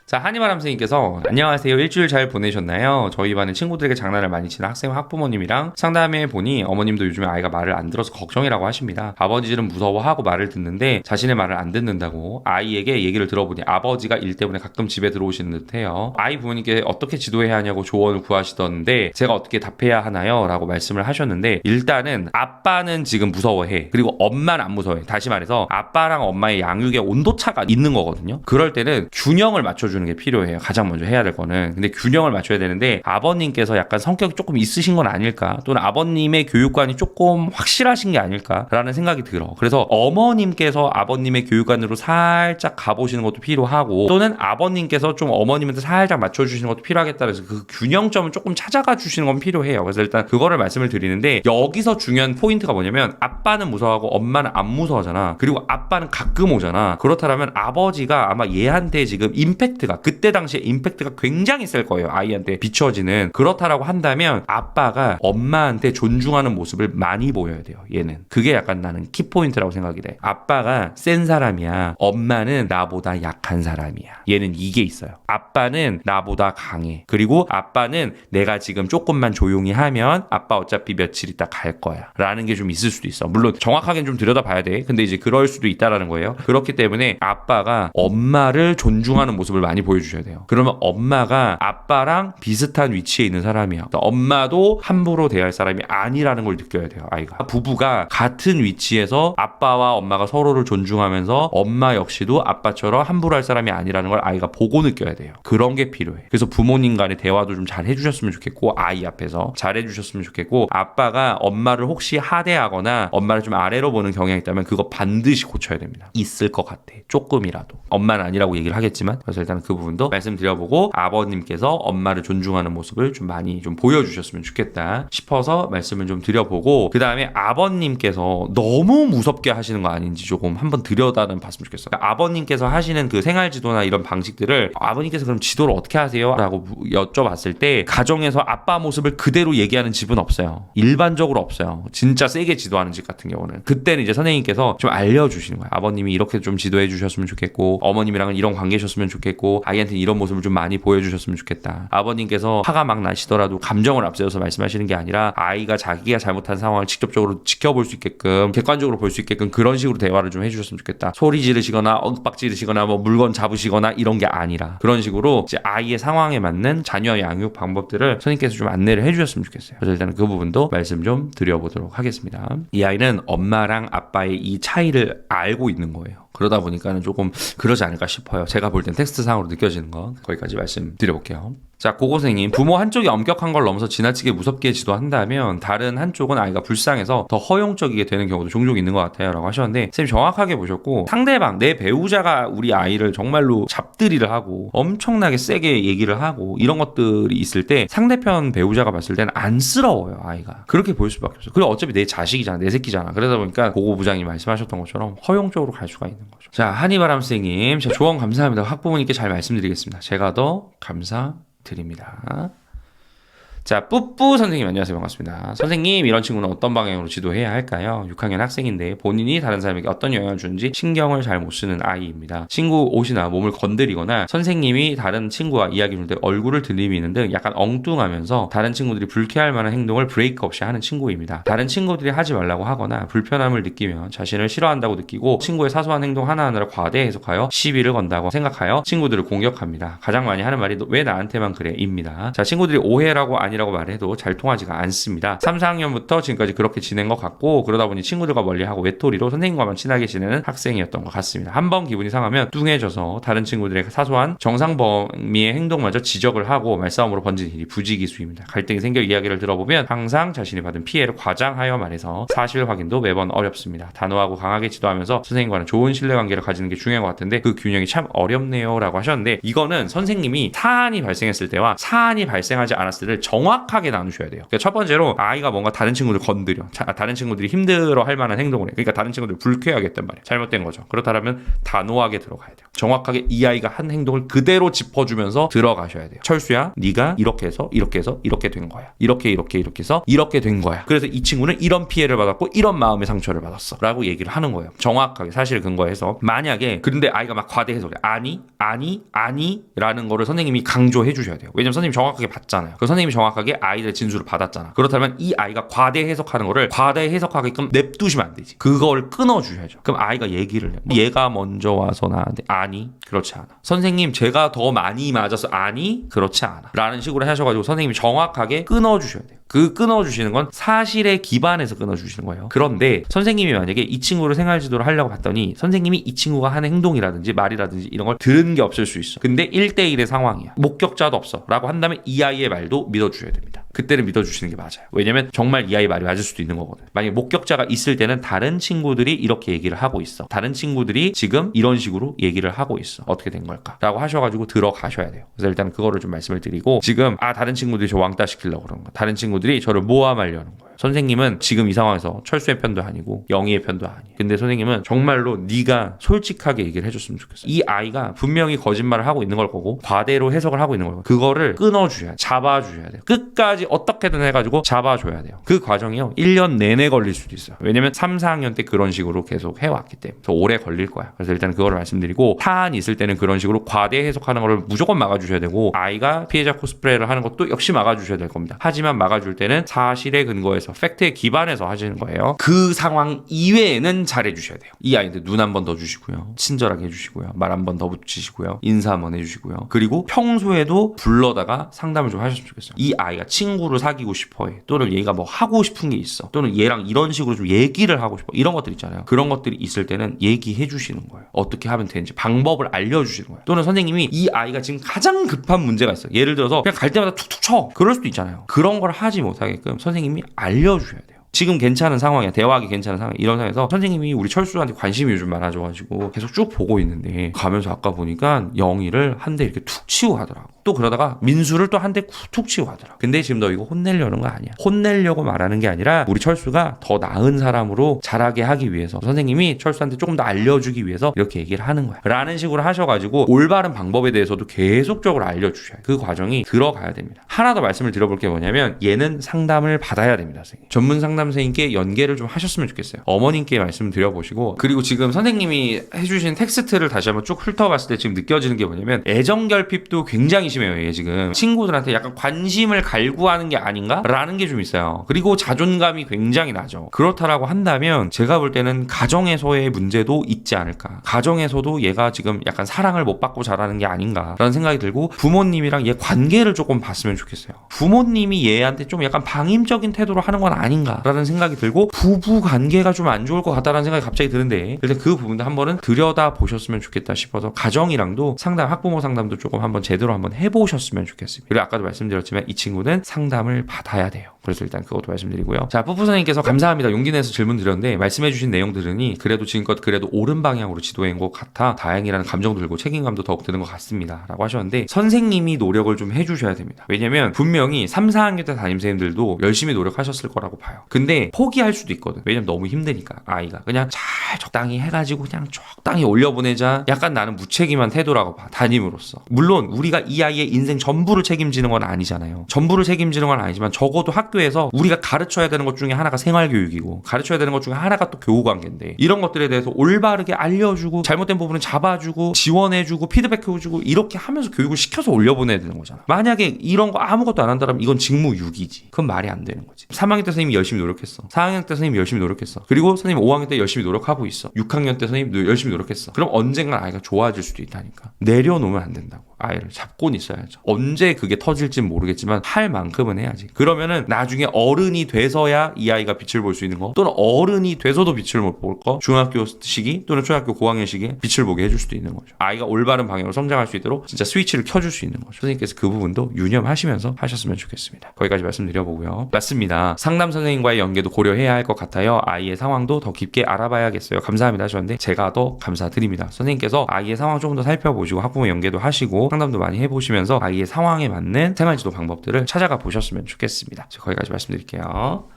자, 한이바람쌤님께서 안녕하세요. 일주일 잘 보내셨나요? 저희 반에 친구들에게 장난을 많이 치는 학생 학부모님이랑 상담해 보니 어머님도 요즘에 아이가 말을 안 들어서 걱정이라고 하십니다. 아버지들은 무서워하고 말을 듣는데 자신의 말을 안 듣는다고 아이에게 얘기를 들어보니 아버지가 일 때문에 가끔 집에 들어오시는 듯해요. 아이 부모님께 어떻게 지도해야 하냐고 조언을 구하시던데 제가 어떻게 답해야 하나요? 라고 말씀을 하셨는데 일단은 아빠는 지금 무서워해. 그리고 엄마는 안 무서워해. 다시 말해서 아빠랑 엄마의 양육의 온도차가 있는 거거든요. 그럴 때는 균형을 맞춰주는 게 필요해요. 가장 먼저 해야 될 거는. 근데 균형을 맞춰야 되는데 아버님께서 약간 성격이 조금 있으신 건 아닐까, 또는 아버님의 교육관이 조금 확실하신 게 아닐까라는 생각이 들어. 그래서 어머님께서 아버님의 교육관으로 살짝 가보시는 것도 필요하고, 또는 아버님께서 좀 어머님한테 살짝 맞춰주시는 것도 필요하겠다. 그래서 그 균형점을 조금 찾아가 주시는 건 필요해요. 그래서 일단 그거를 말씀을 드리는데, 여기서 중요한 포인트가 뭐냐면 아빠는 무서워하고 엄마는 안 무서워하잖아. 그리고 아빠는 가끔 오잖아. 그렇다면 아버지가 아마 얘한테 지금 임팩트가, 그때 당시에 임팩트가 굉장히 셀 거예요. 아이한테 비춰지는. 그렇다라고 한다면 아빠가 엄마한테 존중하는 모습을 많이 보여야 돼요. 얘는. 그게 약간 나는 키포인트라고 생각이 돼. 아빠가 센 사람이야. 엄마는 나보다 약한 사람이야. 얘는 이게 있어요. 아빠는 나보다 강해. 그리고 아빠는 내가 지금 조금만 조용히 하면 아빠 어차피 며칠 있다 갈 거야. 라는 게 좀 있을 수도 있어. 물론 정확하게는 좀 들여다봐야 돼. 근데 이제 그럴 수도 있다라는 거예요. 그렇기 때문에 아빠가 엄마를 존중하는 모습을 많이 보여주셔야 돼요. 그러면 엄마가 아빠랑 비슷한 위치에 있는 사람이야. 엄마도 함부로 대할 사람이 아니라는 걸 느껴야 돼요. 아이가. 부부가 같은 위치에서 아빠와 엄마가 서로를 존중하면서 엄마 역시도 아빠처럼 함부로 할 사람이 아니라는 걸 아이가 보고 느껴야 돼요. 그런 게 필요해. 그래서 부모님 간의 대화도 좀 잘 해주셨으면 좋겠고, 아이 앞에서 잘 해주셨으면 좋겠고, 아빠가 엄마를 혹시 하대하거나 엄마를 좀 아래로 보는 경향이 있다면 그거 반드시 고쳐야 됩니다. 있을 것 같아. 조금이라도. 엄마는 아니라고 얘기를 하겠지만. 그래서 일단 그 부분도 말씀드려보고, 아버님께서 엄마를 존중하는 모습을 좀 많이 좀 보여주셨으면 좋겠다 싶어서 말씀을 좀 드려보고, 그 다음에 아버님께서 너무 무섭게 하시는 거 아닌지 조금 한번 들여다는 봤으면 좋겠어요. 그러니까 아버님께서 하시는 그 생활지도나 이런 방식들을 아버님께서 그럼 지도를 어떻게 하세요? 라고 여쭤봤을 때 가정에서 아빠 모습을 그대로 얘기하는 집은 없어요. 일반적으로 없어요. 진짜 세게 지도하는 집 같은 경우는. 그때는 이제 선생님께서 좀 알려주시는 거예요. 아버님이 이렇게 좀 지도해 주셨으면 좋겠고, 어머님이랑은 이런 관계셨으면 좋겠고, 아이한테 이런 모습을 좀 많이 보여주셨으면 좋겠다. 아버님께서 화가 막 나시더라도 감정을 앞세워서 말씀하시는 게 아니라 아이가 자기가 잘못한 상황을 직접적으로 지켜볼 수 있게끔, 객관적으로 볼 수 있게끔 그런 식으로 대화를 좀 해주셨으면 좋겠다. 소리 지르시거나 윽박 지르시거나 뭐 물건 잡으시거나 이런 게 아니라 그런 식으로 이제 아이의 상황에 맞는 자녀 양육 방법들을 선생님께서 좀 안내를 해주셨으면 좋겠어요. 그래서 일단 그 부분도 말씀 좀 드려보도록 하겠습니다. 이 아이는 엄마랑 아빠의 이 차이를 알고 있는 거예요. 그러다 보니까는 조금 그러지 않을까 싶어요. 제가 볼 땐 텍스트상으로 느껴지는 거. 거기까지 말씀드려볼게요. 자, 고고생님. 부모 한쪽이 엄격한 걸 넘어서 지나치게 무섭게 지도한다면 다른 한쪽은 아이가 불쌍해서 더 허용적이게 되는 경우도 종종 있는 것 같아요. 라고 하셨는데, 쌤이 정확하게 보셨고, 상대방, 내 배우자가 우리 아이를 정말로 잡들이를 하고 엄청나게 세게 얘기를 하고 이런 것들이 있을 때 상대편 배우자가 봤을 때는 안쓰러워요. 아이가. 그렇게 보일 수밖에 없어요. 그리고 어차피 내 자식이잖아. 내 새끼잖아. 그러다 보니까 고고 부장님 말씀하셨던 것처럼 허용적으로 갈 수가 있는 거죠. 자, 한이바람 선생님. 자, 조언 감사합니다. 학부모님께 잘 말씀드리겠습니다. 제가 더 감사드립니다. 자, 뿌뿌 선생님 안녕하세요. 반갑습니다. 선생님, 이런 친구는 어떤 방향으로 지도해야 할까요? 6학년 학생인데 본인이 다른 사람에게 어떤 영향을 주는지 신경을 잘 못 쓰는 아이입니다. 친구 옷이나 몸을 건드리거나 선생님이 다른 친구와 이야기 줄 때 얼굴을 들이미는 등 약간 엉뚱하면서 다른 친구들이 불쾌할 만한 행동을 브레이크 없이 하는 친구입니다. 다른 친구들이 하지 말라고 하거나 불편함을 느끼면 자신을 싫어한다고 느끼고 친구의 사소한 행동 하나하나를 과대 해석하여 시비를 건다고 생각하여 친구들을 공격합니다. 가장 많이 하는 말이 왜 나한테만 그래? 입니다. 자, 친구들이 오해라고 아니라고 말해도 잘 통하지가 않습니다. 3, 4학년부터 지금까지 그렇게 지낸 것 같고, 그러다 보니 친구들과 멀리하고 외톨이로 선생님과만 친하게 지내는 학생이었던 것 같습니다. 한번 기분이 상하면 뚱해져서 다른 친구들의 사소한 정상 범위의 행동마저 지적을 하고 말싸움으로 번지는 일이 부지기수입니다. 갈등이 생겨 이야기를 들어보면 항상 자신이 받은 피해를 과장하여 말해서 사실 확인도 매번 어렵습니다. 단호하고 강하게 지도하면서 선생님과는 좋은 신뢰관계를 가지는 게 중요한 것 같은데 그 균형이 참 어렵네요. 라고 하셨는데, 이거는 선생님이 사안이 발생했을 때와 사안이 발생하지 않았을 때를 정확하게 나누셔야 돼요. 그러니까 첫 번째로 아이가 뭔가 다른 친구들 건드려, 다른 친구들이 힘들어 할 만한 행동을 해. 그러니까 다른 친구들 불쾌하겠단 말이에요. 잘못된 거죠. 그렇다면 단호하게 들어가야 돼요. 정확하게 이 아이가 한 행동을 그대로 짚어주면서 들어가셔야 돼요. 철수야, 네가 이렇게 해서 이렇게 된 거야. 이렇게 해서 이렇게 된 거야. 그래서 이 친구는 이런 피해를 받았고 이런 마음의 상처를 받았어 라고 얘기를 하는 거예요. 정확하게 사실 근거해서. 만약에 그런데 아이가 막 과대 해석해, 아니 라는 거를 선생님이 강조해 주셔야 돼요. 왜냐면 선생님이 정확하게 봤잖아요. 그 선생님이 정확하게 아이들의 진술을 받았잖아. 그렇다면 이 아이가 과대 해석하는 거를 과대 해석하게끔 냅두시면 안 되지. 그걸 끊어주셔야죠. 그럼 아이가 얘기를 해요. 얘가 먼저 와서 나한테 아니 그렇지 않아. 선생님 제가 더 많이 맞아서 아니 그렇지 않아 라는 식으로 하셔가지고 선생님이 정확하게 끊어주셔야 돼요. 그 끊어주시는 건 사실에 기반해서 끊어주시는 거예요. 그런데 선생님이 만약에 이 친구를 생활지도를 하려고 봤더니 선생님이 이 친구가 하는 행동이라든지 말이라든지 이런 걸 들은 게 없을 수 있어. 근데 1대1의 상황이야. 목격자도 없어 라고 한다면 이 아이의 말도 믿어주셔야 됩니다. 그때는 믿어주시는 게 맞아요. 왜냐면 정말 이 아이 말이 맞을 수도 있는 거거든. 만약에 목격자가 있을 때는 다른 친구들이 이렇게 얘기를 하고 있어. 다른 친구들이 지금 이런 식으로 얘기를 하고 있어. 어떻게 된 걸까? 라고 하셔가지고 들어가셔야 돼요. 그래서 일단 그거를 좀 말씀을 드리고 지금 다른 친구들이 저 왕따 시키려고 그러는 거야. 다른 친구들이 저를 모함하려는 거야. 선생님은 지금 이 상황에서 철수의 편도 아니고 영희의 편도 아니에요. 근데 선생님은 정말로 네가 솔직하게 얘기를 해줬으면 좋겠어. 이 아이가 분명히 거짓말을 하고 있는 걸 거고 과대로 해석을 하고 있는 거고 그거를 끊어주셔야 돼. 잡아주셔야 돼요. 끝까지 어떻게든 해가지고 잡아줘야 돼요. 그 과정이요 1년 내내 걸릴 수도 있어요. 왜냐면 3, 4학년 때 그런 식으로 계속 해왔기 때문에 더 오래 걸릴 거야. 그래서 일단 그거를 말씀드리고 사안이 있을 때는 그런 식으로 과대 해석하는 거를 무조건 막아주셔야 되고 아이가 피해자 코스프레를 하는 것도 역시 막아주셔야 될 겁니다. 하지만 막아줄 때는 사실에 근거해서 팩트에 기반해서 하시는 거예요. 그 상황 이외에는 잘해주셔야 돼요. 이 아이한테 눈 한 번 더 주시고요. 친절하게 해주시고요. 말 한 번 더 붙이시고요. 인사 한 번 해주시고요. 그리고 평소에도 불러다가 상담을 좀 하셨으면 좋겠어요. 이 아이가 친구를 사귀고 싶어해. 또는 얘가 뭐 하고 싶은 게 있어. 또는 얘랑 이런 식으로 좀 얘기를 하고 싶어. 이런 것들 있잖아요. 그런 것들이 있을 때는 얘기해 주시는 거예요. 어떻게 하면 되는지 방법을 알려주시는 거예요. 또는 선생님이 이 아이가 지금 가장 급한 문제가 있어요. 예를 들어서 그냥 갈 때마다 툭툭 쳐. 그럴 수도 있잖아요. 그런 걸 하지 못하게끔 선생님이 알려주셔야 돼요. 지금 괜찮은 상황이야. 대화하기 괜찮은 상황. 이런 상황에서 선생님이 우리 철수한테 관심이 요즘 많아져가지고 계속 쭉 보고 있는데 가면서 아까 보니까 영희를 한 대 이렇게 툭 치고 가더라고. 또 그러다가 민수를 또 한 대 툭 치고 가더라고. 근데 지금 너 이거 혼내려는 거 아니야. 혼내려고 말하는 게 아니라 우리 철수가 더 나은 사람으로 자라게 하기 위해서 선생님이 철수한테 조금 더 알려주기 위해서 이렇게 얘기를 하는 거야. 라는 식으로 하셔가지고 올바른 방법에 대해서도 계속적으로 알려주셔야 돼. 그 과정이 들어가야 됩니다. 하나 더 말씀을 드려볼 게 뭐냐면 얘는 상담을 받아야 됩니다. 선생님. 전문 상담사님께 연계를 좀 하셨으면 좋겠어요. 어머님께 말씀 드려보시고 그리고 지금 선생님이 해주신 텍스트를 다시 한번 쭉 훑어봤을 때 지금 느껴지는 게 뭐냐면 애정결핍도 굉장히 심해요. 얘 지금 친구들한테 약간 관심을 갈구하는 게 아닌가? 라는 게 좀 있어요. 그리고 자존감이 굉장히 나죠. 그렇다라고 한다면 제가 볼 때는 가정에서의 문제도 있지 않을까. 가정에서도 얘가 지금 약간 사랑을 못 받고 자라는 게 아닌가 라는 생각이 들고 부모님이랑 얘 관계를 조금 봤으면 좋겠어요. 부모님이 얘한테 좀 약간 방임적인 태도로 하는 건 아닌가 라는 생각이 들고 부부 관계가 좀 안 좋을 것 같다라는 생각이 갑자기 드는데 일단 그 부분도 한번은 들여다 보셨으면 좋겠다 싶어서 가정이랑도 상담, 학부모 상담도 조금 한번 제대로 한번 해보셨으면 좋겠습니다. 그리고 아까도 말씀드렸지만 이 친구는 상담을 받아야 돼요. 그래서 일단 그것도 말씀드리고요. 자, 뿌뿌 선생님께서 감사합니다. 용기 내서 질문 드렸는데 말씀해주신 내용 들으니 그래도 지금껏 그래도 옳은 방향으로 지도해온 것 같아 다행이라는 감정도 들고 책임감도 더욱 드는 것 같습니다. 라고 하셨는데 선생님이 노력을 좀 해주셔야 됩니다. 왜냐면 분명히 3, 4학년 때 담임선생님들도 열심히 노력하셨을 거라고 봐요. 근데 포기할 수도 있거든. 왜냐면 너무 힘드니까 아이가 그냥 잘 적당히 해가지고 그냥 적당히 올려보내자 약간 나는 무책임한 태도라고 봐. 담임으로서. 물론 우리가 이 아이의 인생 전부를 책임지는 건 아니잖아요. 전부를 책임지는 건 아니지만 적어도 학교에서 우리가 가르쳐야 되는 것 중에 하나가 생활교육이고 가르쳐야 되는 것 중에 하나가 또 교우관계인데 이런 것들에 대해서 올바르게 알려주고 잘못된 부분은 잡아주고 지원해주고 피드백해주고 이렇게 하면서 교육을 시켜서 올려보내야 되는 거잖아. 만약에 이런 거 아무것도 안 한다면 이건 직무유기지. 그건 말이 안 되는 거지. 3학년 때 선생님이 열심히 노력했어. 4학년 때 선생님이 열심히 노력했어. 그리고 선생님 5학년 때 열심히 노력하고 있어. 6학년 때 선생님도 열심히 노력했어. 그럼 언젠간 아이가 좋아질 수도 있다니까. 내려놓으면 안 된다고. 아이를 잡곤 있어야죠. 언제 그게 터질지는 모르겠지만 할 만큼은 해야지. 그러면은 나중에 어른이 돼서야 이 아이가 빛을 볼 수 있는 거 또는 어른이 돼서도 빛을 못 볼 거 중학교 시기 또는 초등학교 고학년 시기에 빛을 보게 해줄 수도 있는 거죠. 아이가 올바른 방향으로 성장할 수 있도록 진짜 스위치를 켜줄 수 있는 거죠. 선생님께서 그 부분도 유념하시면서 하셨으면 좋겠습니다. 거기까지 말씀드려보고요. 맞습니다. 상담 선생님과의 연계도 고려해야 할 것 같아요. 아이의 상황도 더 깊게 알아봐야겠어요. 감사합니다 하셨는데 제가 더 감사드립니다. 선생님께서 아이의 상황 조금 더 살펴보시고 학부모 연계도 하시고 보시고 상담도 많이 해보시면서 아이의 상황에 맞는 생활지도 방법들을 찾아가 보셨으면 좋겠습니다. 거기까지 말씀드릴게요.